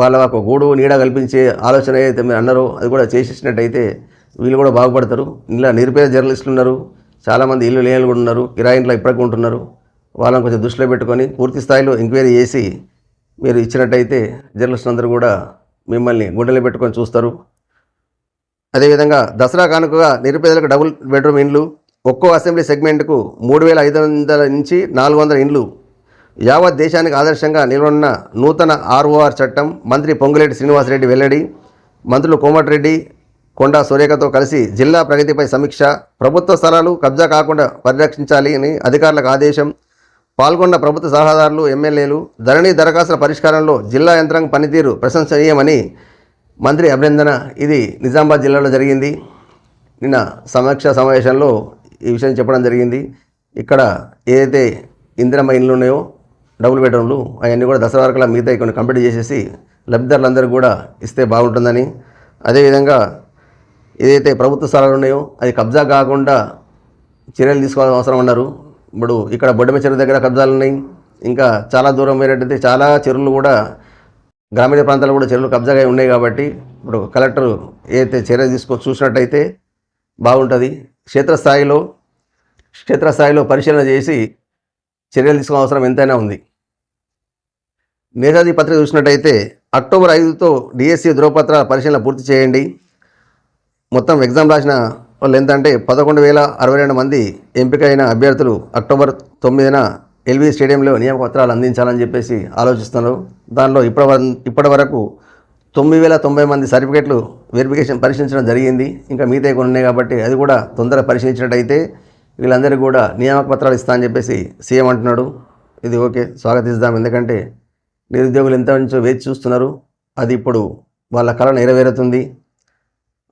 వాళ్ళ ఒక గూడు నీడ కల్పించే ఆలోచన ఏదైతే మీరు అన్నారో అది కూడా చేసేసినట్టయితే వీళ్ళు కూడా బాగుపడతారు. ఇలా నిరుపేద జర్నలిస్టులు ఉన్నారు, చాలామంది ఇల్లు లేని కూడా ఉన్నారు, కిరాయింట్లో ఇప్పటికీ ఉంటున్నారు. వాళ్ళని కొంచెం దృష్టిలో పెట్టుకొని పూర్తి స్థాయిలో ఎంక్వైరీ చేసి మీరు ఇచ్చినట్టయితే జర్నలిస్టులు అందరూ కూడా మిమ్మల్ని గుండెలో పెట్టుకొని చూస్తారు. అదేవిధంగా దసరా కానుకగా నిరుపేదలకు డబుల్ బెడ్రూమ్ ఇండ్లు. ఒక్కో అసెంబ్లీ సెగ్మెంట్కు 3500 నుంచి 400 ఇండ్లు. యావత్ దేశానికి ఆదర్శంగా నిలవనున్న నూతన ROR చట్టం. మంత్రి పొంగులేటి శ్రీనివాసరెడ్డి వెల్లడి. మంత్రులు కోమటిరెడ్డి, కొండా సురేఖతో కలిసి జిల్లా ప్రగతిపై సమీక్ష. ప్రభుత్వ స్థలాలు కబ్జా కాకుండా పరిరక్షించాలి అని అధికారులకు ఆదేశం. పాల్గొన్న ప్రభుత్వ సలహాదారులు, ఎమ్మెల్యేలు. ధరణి దరఖాస్తుల పరిష్కారంలో జిల్లా యంత్రాంగం పనితీరు ప్రశంసనీయమని మంత్రి అభినందన. ఇది నిజామాబాద్ జిల్లాలో జరిగింది. నిన్న సమీక్ష సమావేశంలో ఈ విషయం చెప్పడం జరిగింది. ఇక్కడ ఏదైతే ఇందిరమ్మ ఇండ్లు ఉన్నాయో డబుల్ బెడ్రూమ్లు, అవన్నీ కూడా దసరా వరకు మిగతా కొన్ని కంప్లీట్ చేసేసి లబ్ధిదారులందరూ కూడా ఇస్తే బాగుంటుందని. అదేవిధంగా ఏదైతే ప్రభుత్వ స్థలాలు ఉన్నాయో అది కబ్జా కాకుండా చర్యలు తీసుకోవాల్సిన అవసరం ఉన్నారు. ఇప్పుడు ఇక్కడ బొడ్డమ చెరువు దగ్గర కబ్జాలు ఉన్నాయి. ఇంకా చాలా దూరం పోయినట్టయితే చాలా చెరువులు కూడా గ్రామీణ ప్రాంతాల్లో కూడా చెరువులు కబ్జాగా ఉన్నాయి. కాబట్టి ఇప్పుడు కలెక్టర్ ఏదైతే చర్య చూసినట్టయితే బాగుంటుంది. క్షేత్రస్థాయిలో పరిశీలన చేసి చర్యలు తీసుకోవాల్సిన అవసరం ఎంతైనా ఉంది. మేధాది పత్రిక చూసినట్టయితే అక్టోబర్ 5తో DSC ధ్రువపత్రాల పరిశీలన పూర్తి చేయండి. మొత్తం ఎగ్జామ్ రాసిన వాళ్ళు ఎంత అంటే 11,062 మంది ఎంపికైన అభ్యర్థులు అక్టోబర్ 9న LV స్టేడియంలో నియామక పత్రాలు అందించాలని చెప్పేసి ఆలోచిస్తున్నారు. దానిలో ఇప్పటి వరకు 9,090 మంది సర్టిఫికేట్లు వెరిఫికేషన్ పరిశీలించడం జరిగింది. ఇంకా మిగతా కొన్ని ఉన్నాయి కాబట్టి అది కూడా తొందరగా పరిశీలించినట్టయితే వీళ్ళందరికీ కూడా నియామక పత్రాలు ఇస్తా అని చెప్పేసి సీఎం అంటున్నాడు. ఇది ఓకే, స్వాగతిస్తాం. ఎందుకంటే నిరుద్యోగులు ఎంత నుంచో వేచి చూస్తున్నారు. అది ఇప్పుడు వాళ్ళ కళ నెరవేరుతుంది.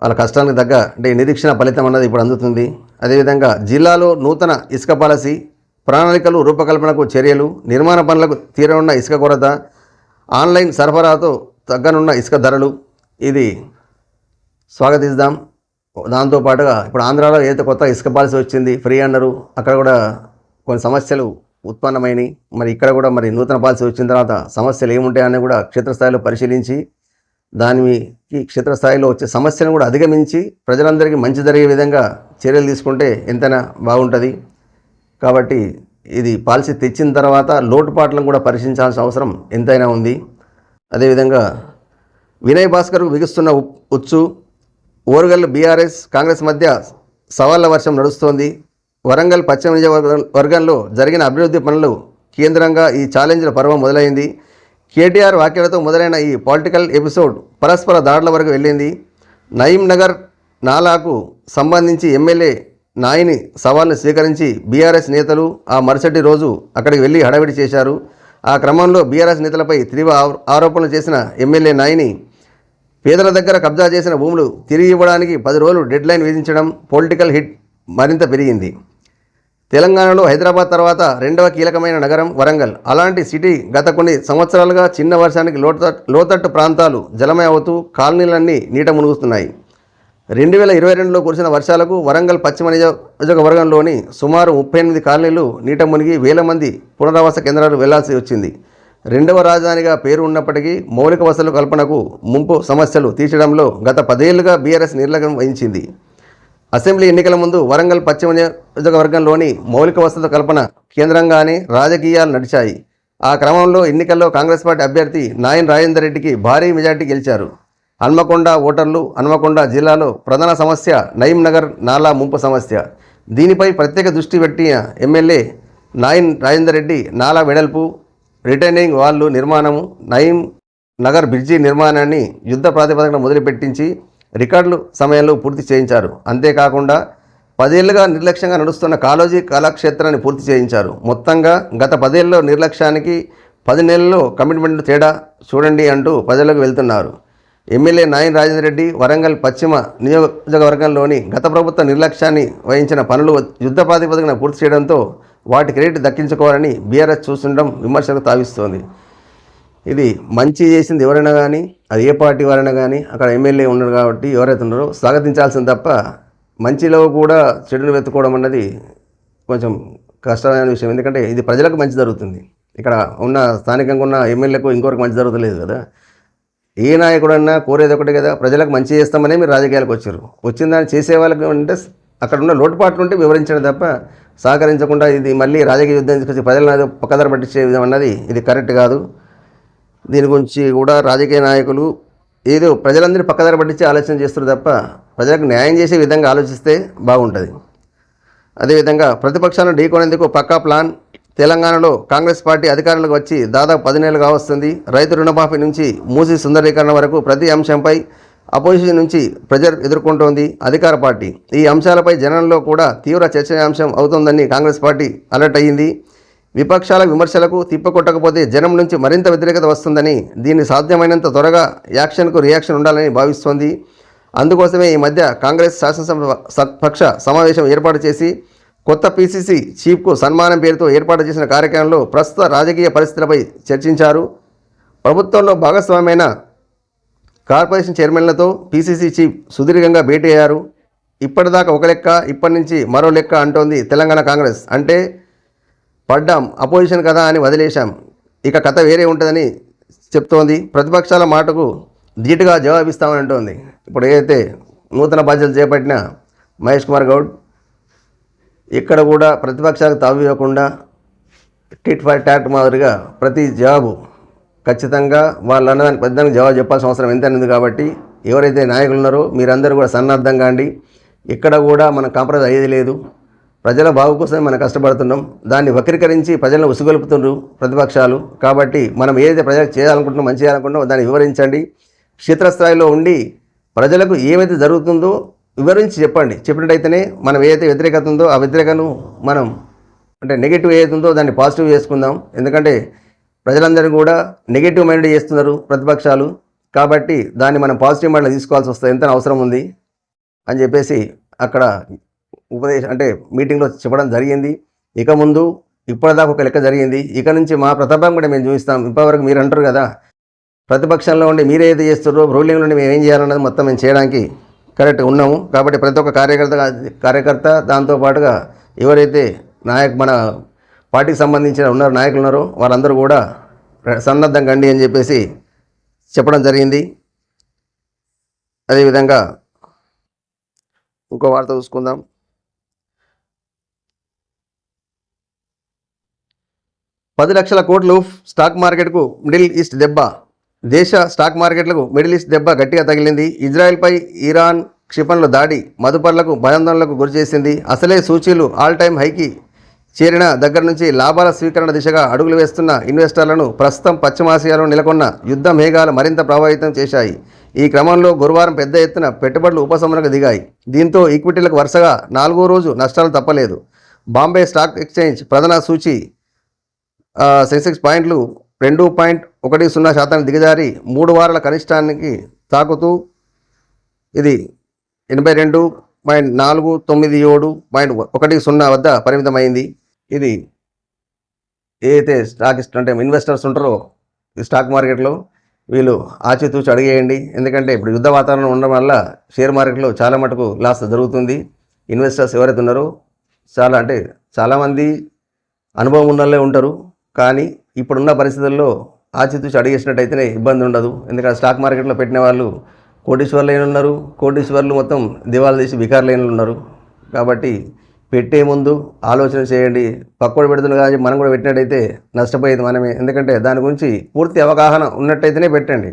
వాళ్ళ కష్టానికి తగ్గ అంటే నిరీక్షణ ఫలితం అన్నది ఇప్పుడు అందుతుంది. అదేవిధంగా జిల్లాలో నూతన ఇసుక పాలసీ, ప్రణాళికలు రూపకల్పనకు చర్యలు, నిర్మాణ పనులకు తీరనున్న ఇసుక కొరత, ఆన్లైన్ సరఫరాతో తగ్గనున్న ఇసుక ధరలు, ఇది స్వాగతిస్తాం. దాంతోపాటుగా ఇప్పుడు ఆంధ్రాలో ఏదైతే కొత్త ఇసుక పాలసీ వచ్చింది, ఫ్రీ అన్నారు, అక్కడ కూడా కొన్ని సమస్యలు ఉత్పన్నమైనవి. మరి ఇక్కడ కూడా మరి నూతన పాలసీ వచ్చిన తర్వాత సమస్యలు ఏముంటాయని కూడా క్షేత్రస్థాయిలో పరిశీలించి దానికి క్షేత్రస్థాయిలో వచ్చే సమస్యలను కూడా అధిగమించి ప్రజలందరికీ మంచి జరిగే విధంగా చర్యలు తీసుకుంటే ఎంతైనా బాగుంటుంది. కాబట్టి ఇది పాలసీ తెచ్చిన తర్వాత లోటుపాట్లను కూడా పరిశీలించాల్సిన అవసరం ఎంతైనా ఉంది. అదేవిధంగా వినయ్ భాస్కర్కు బిగుస్తున్న ఉచ్చు, ఓరుగల్ బీఆర్ఎస్ కాంగ్రెస్ మధ్య సవాళ్ల వర్షం నడుస్తోంది. వరంగల్ పశ్చిమ నియోజకవర్గంలో జరిగిన అభివృద్ధి పనులు కేంద్రంగా ఈ ఛాలెంజ్ల పర్వం మొదలైంది. కేటీఆర్ వ్యాఖ్యలతో మొదలైన ఈ పొలిటికల్ ఎపిసోడ్ పరస్పర దాడుల వరకు వెళ్ళింది. నయీం నగర్ నాలాకు సంబంధించి ఎమ్మెల్యే నాయిని సవాల్ను స్వీకరించి బీఆర్ఎస్ నేతలు ఆ మరుసటి రోజు అక్కడికి వెళ్ళి హడావిడి చేశారు. ఆ క్రమంలో బీఆర్ఎస్ నేతలపై తీవ్ర ఆరోపణలు చేసిన ఎమ్మెల్యే నాయిని పేదల దగ్గర కబ్జా చేసిన భూములు తిరిగి ఇవ్వడానికి 10 రోజులు డెడ్లైన్ విధించడం పొలిటికల్ హిట్ మరింత పెరిగింది. తెలంగాణలో హైదరాబాద్ తర్వాత రెండవ కీలకమైన నగరం వరంగల్. అలాంటి సిటీ గత కొన్ని సంవత్సరాలుగా చిన్న వర్షానికి లోతట్టు ప్రాంతాలు జలమయ అవుతూ కాలనీలన్నీ నీట మునుగుతున్నాయి. 2022లో కురిసిన వర్షాలకు వరంగల్ పశ్చిమ నియోజకవర్గంలోని సుమారు 38 కాలనీలు నీట మునిగి వేల మంది పునరావాస కేంద్రాలు వెళ్లాల్సి వచ్చింది. రెండవ రాజధానిగా పేరు ఉన్నప్పటికీ మౌలిక వసతుల కల్పనకు ముంపు సమస్యలు తీర్చడంలో గత 10 ఏళ్లుగా బీఆర్ఎస్ నిర్లక్ష్యం వహించింది. అసెంబ్లీ ఎన్నికల ముందు వరంగల్ పశ్చిమ నియోజకవర్గంలోని మౌలిక వసతుల కల్పన కేంద్రంగానే రాజకీయాలు నడిచాయి. ఆ క్రమంలో ఎన్నికల్లో కాంగ్రెస్ పార్టీ అభ్యర్థి నాయన్ రాజేందర్ రెడ్డికి భారీ మెజార్టీ గెలిచారు. హన్మకొండ ఓటర్లు హన్మకొండ జిల్లాలో ప్రధాన సమస్య నయీం నగర్ నాలా ముంపు సమస్య. దీనిపై ప్రత్యేక దృష్టి పెట్టిన ఎమ్మెల్యే నాయన్ రాజేందర్ రెడ్డి నాలా వెడల్పు, రిటైనింగ్ వాల్లు నిర్మాణము, నయీం నగర్ బ్రిడ్జి నిర్మాణాన్ని యుద్ధ ప్రాతిపదికన మొదలుపెట్టించి రికార్డులు సమయంలో పూర్తి చేయించారు. అంతేకాకుండా 10 ఏళ్లుగా నిర్లక్ష్యంగా నడుస్తున్న కాళోజీ కళాక్షేత్రాన్ని పూర్తి చేయించారు. మొత్తంగా గత 10 ఏళ్లలో నిర్లక్ష్యానికి 10 నెలల్లో కమిట్మెంట్ తేడా చూడండి అంటూ ప్రజలకు వెళ్తున్నారు. ఎమ్మెల్యే నాయన్ రాజేందర్ రెడ్డి వరంగల్ పశ్చిమ నియోజకవర్గంలోని గత ప్రభుత్వ నిర్లక్ష్యాన్ని వహించిన పనులు యుద్ధ ప్రాతిపదికన పూర్తి చేయడంతో వాటి క్రెడిట్ దక్కించుకోవాలని బీఆర్ఎస్ చూస్తుండడం విమర్శలకు తావిస్తోంది. ఇది మంచి చేసింది ఎవరైనా కానీ, అది ఏ పార్టీ వారైనా కానీ, అక్కడ ఎమ్మెల్యే ఉన్నాడు కాబట్టి ఎవరైతే ఉన్నారో స్వాగతించాల్సింది తప్ప మంచిలో కూడా చెడును వెతుకోవడం అన్నది కొంచెం కష్టమైన విషయం. ఎందుకంటే ఇది ప్రజలకు మంచి జరుగుతుంది. ఇక్కడ ఉన్న స్థానికంగా ఉన్న ఎమ్మెల్యేకు ఇంకొకరికి మంచి జరుగుతలేదు కదా. ఏ నాయకుడన్నా కోరేది ఒకటి కదా, ప్రజలకు మంచి చేస్తామనే మీరు రాజకీయాలకు వచ్చారు. వచ్చిన దాన్ని చేసే వాళ్ళకి అంటే అక్కడ ఉన్న లోటుపాట్లు ఉంటే వివరించడం తప్ప సహకరించకుండా ఇది మళ్ళీ రాజకీయ యుద్ధం తీసుకొచ్చి ప్రజలను పక్కదార పట్టించే విధం అన్నది ఇది కరెక్ట్ కాదు. దీని గురించి కూడా రాజకీయ నాయకులు ఏదో ప్రజలందరినీ పక్కదార పట్టించి ఆలోచన చేస్తారు తప్ప ప్రజలకు న్యాయం చేసే విధంగా ఆలోచిస్తే బాగుంటుంది. అదేవిధంగా ప్రతిపక్షాలను ఢీకొనేందుకు పక్కా ప్లాన్. తెలంగాణలో కాంగ్రెస్ పార్టీ అధికారంలోకి వచ్చి దాదాపు 10 నెలలు కావస్తుంది. రైతు రుణమాఫీ నుంచి మూసీ సుందరీకరణ వరకు ప్రతి అంశంపై అపోజిషన్ నుంచి ప్రెజర్ ఎదుర్కొంటోంది అధికార పార్టీ. ఈ అంశాలపై జనంలో కూడా తీవ్ర చర్చనీయాంశం అవుతోందని కాంగ్రెస్ పార్టీ అలర్ట్ అయ్యింది. విపక్షాల విమర్శలకు తిప్పకొట్టకపోతే జనం నుంచి మరింత వ్యతిరేకత వస్తుందని, దీన్ని సాధ్యమైనంత త్వరగా యాక్షన్కు రియాక్షన్ ఉండాలని భావిస్తోంది. అందుకోసమే ఈ మధ్య కాంగ్రెస్ శాసనసభ సమావేశం ఏర్పాటు చేసి కొత్త పీసీసీ చీఫ్కు సన్మానం పేరుతో ఏర్పాటు చేసిన కార్యక్రమంలో ప్రస్తుత రాజకీయ పరిస్థితులపై చర్చించారు. ప్రభుత్వంలో భాగస్వామ్యమైన కార్పొరేషన్ చైర్మన్లతో పీసీసీ చీఫ్ సుదీర్ఘంగా భేటీ అయ్యారు. ఇప్పటిదాకా ఒక లెక్క, ఇప్పటి నుంచి మరో లెక్క అంటోంది తెలంగాణ కాంగ్రెస్. అంటే పడ్డాం, అపోజిషన్ కదా అని వదిలేశాం, ఇక కథ వేరే ఉంటుందని చెప్తోంది. ప్రతిపక్షాల మాటకు ధీటుగా జవాబిస్తామని అంటోంది. ఇప్పుడు ఏదైతే నూతన బాధ్యతలు చేపట్టిన మహేష్ కుమార్ గౌడ్ ఇక్కడ కూడా ప్రతిపక్షాలకు తావివ్వకుండా టిట్ ఫర్ టాట్ మాదిరిగా ప్రతి జవాబు ఖచ్చితంగా వాళ్ళు అన్నదానికి పెద్దదానికి జవాబు చెప్పాల్సిన అవసరం ఎంతైనా ఉంది. కాబట్టి ఎవరైతే నాయకులు ఉన్నారో మీరందరూ కూడా సన్నద్ధంగా అండి. ఇక్కడ కూడా మనం కాంప్రమైజ్ అయ్యేది లేదు. ప్రజల బాగు కోసమే మనం కష్టపడుతున్నాం. దాన్ని వక్రీకరించి ప్రజలను ఉసుగొలుపుతున్నారు ప్రతిపక్షాలు. కాబట్టి మనం ఏదైతే ప్రజలకు చేయాలనుకుంటున్నాం, మంచి చేయాలనుకుంటున్నామో దాన్ని వివరించండి. క్షేత్రస్థాయిలో ఉండి ప్రజలకు ఏమైతే జరుగుతుందో వివరించి చెప్పండి. చెప్పినట్టయితేనే మనం ఏదైతే వ్యతిరేకత ఉందో ఆ వ్యతిరేకను మనం అంటే నెగిటివ్ ఏదైతే ఉందో దాన్ని పాజిటివ్ చేసుకుందాం. ఎందుకంటే ప్రజలందరూ కూడా నెగిటివ్ మైండ్ చేస్తున్నారు ప్రతిపక్షాలు. కాబట్టి దాన్ని మనం పాజిటివ్ మైండ్లో తీసుకోవాల్సి వస్తుంది, ఎంత అవసరం ఉంది. అని చెప్పేసి అక్కడ అంటే మీటింగ్లో చెప్పడం జరిగింది. ఇక ముందు ఇప్పటిదాకా ఒక లెక్క జరిగింది, ఇక నుంచి మా ప్రతాపం కూడా మేము చూపిస్తాం. ఇప్పటివరకు మీరు అంటారు కదా, ప్రతిపక్షంలో ఉండి మీరే ఏది చేస్తారో రూలింగ్ నుండి మేము ఏం చేయాలన్నది మొత్తం మేము చేయడానికి కరెక్ట్గా ఉన్నాము. కాబట్టి ప్రతి ఒక్క కార్యకర్త దాంతోపాటుగా ఎవరైతే మన పార్టీకి సంబంధించిన నాయకులు ఉన్నారో వాళ్ళందరూ కూడా సన్నద్ధం కండి అని చెప్పేసి చెప్పడం జరిగింది. అదేవిధంగా ఇంకో వార్త చూసుకుందాం. $10 లక్షల కోట్లు స్టాక్ మార్కెట్కు మిడిల్ ఈస్ట్ దెబ్బ. దేశ స్టాక్ మార్కెట్లకు మిడిల్ ఈస్ట్ దెబ్బ గట్టిగా తగిలింది. ఇజ్రాయెల్పై ఇరాన్ క్షిపణుల దాడి మదుపర్లకు భయాందోళనలకు గురిచేసింది. అసలే సూచీలు ఆల్ టైమ్ హైకి చేరిన దగ్గర నుంచి లాభాల స్వీకరణ దిశగా అడుగులు వేస్తున్న ఇన్వెస్టర్లను ప్రస్తుతం పశ్చిమాసియాలో నెలకొన్న యుద్ధ మేఘాలు మరింత ప్రభావితం చేశాయి. ఈ క్రమంలో గురువారం పెద్ద ఎత్తున పెట్టుబడులు ఉపశమనకు దిగాయి. దీంతో ఈక్విటీలకు వరుసగా 4వ రోజు నష్టాలు తప్పలేదు. బాంబే స్టాక్ ఎక్స్చేంజ్ ప్రధాన సూచీ సెన్సెక్స్ పాయింట్లు 2.10% దిగజారి 3 వారాల కనిష్టానికి తాకుతూ ఇది 82.497.10 వద్ద పరిమితమైంది. ఇది ఏదైతే అంటే ఇన్వెస్టర్స్ ఉంటారో ఈ స్టాక్ మార్కెట్లో వీళ్ళు ఆచితూచి అడిగేయండి. ఎందుకంటే ఇప్పుడు యుద్ధ వాతావరణం ఉండడం వల్ల షేర్ మార్కెట్లో చాలా మటుకు లాస్ జరుగుతుంది. ఇన్వెస్టర్స్ ఎవరైతే ఉన్నారో చాలామంది అనుభవం ఉన్నోళ్ళే ఉంటారు. కానీ ఇప్పుడున్న పరిస్థితుల్లో ఆచితూచి అడిగేసినట్టయితేనే ఇబ్బంది ఉండదు. ఎందుకంటే స్టాక్ మార్కెట్లో పెట్టిన వాళ్ళు కోటీశ్వర్లు అయిన ఉన్నారు, కోటీశ్వర్లు మొత్తం దివాలా తీసి బికార్లైన ఉన్నారు. కాబట్టి పెట్టే ముందు ఆలోచన చేయండి. పక్కోడు పెడుతుంది కానీ మనం కూడా పెట్టినట్టయితే నష్టపోయేది మనమే. ఎందుకంటే దాని గురించి పూర్తి అవగాహన ఉన్నట్టయితేనే పెట్టండి.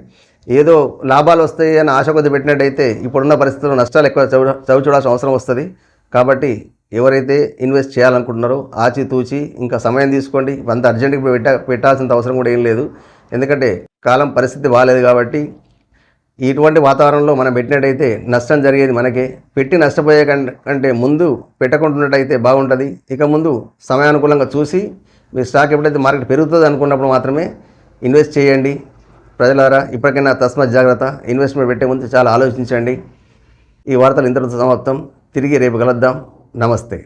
ఏదో లాభాలు వస్తాయి అని ఆశ కొద్ది పెట్టినట్టయితే ఇప్పుడున్న పరిస్థితుల్లో నష్టాలు ఎక్కువ చవి చూడాల్సిన అవసరం వస్తుంది. కాబట్టి ఎవరైతే ఇన్వెస్ట్ చేయాలనుకుంటున్నారో ఆచితూచి ఇంకా సమయం తీసుకోండి. అంత అర్జెంటుగా పెట్టాల్సినంత అవసరం కూడా ఏం లేదు. ఎందుకంటే కాలం పరిస్థితి బాగాలేదు. కాబట్టి ఇటువంటి వాతావరణంలో మనం పెట్టినట్టయితే నష్టం జరిగేది మనకే. పెట్టి నష్టపోయే కంటే ముందు పెట్టకుంటున్నట్టయితే బాగుంటుంది. ఇక ముందు సమయానుకూలంగా చూసి మీ స్టాక్ ఎప్పుడైతే మార్కెట్ పెరుగుతుంది అనుకున్నప్పుడు మాత్రమే ఇన్వెస్ట్ చేయండి. ప్రజలారా ఇప్పటికైనా తస్మత్ జాగ్రత్త. ఇన్వెస్ట్మెంట్ పెట్టే ముందు చాలా ఆలోచించండి. ఈ వార్తలు ఇంతటితో సమాప్తం. తిరిగి రేపు కలుద్దాం. నమస్తే.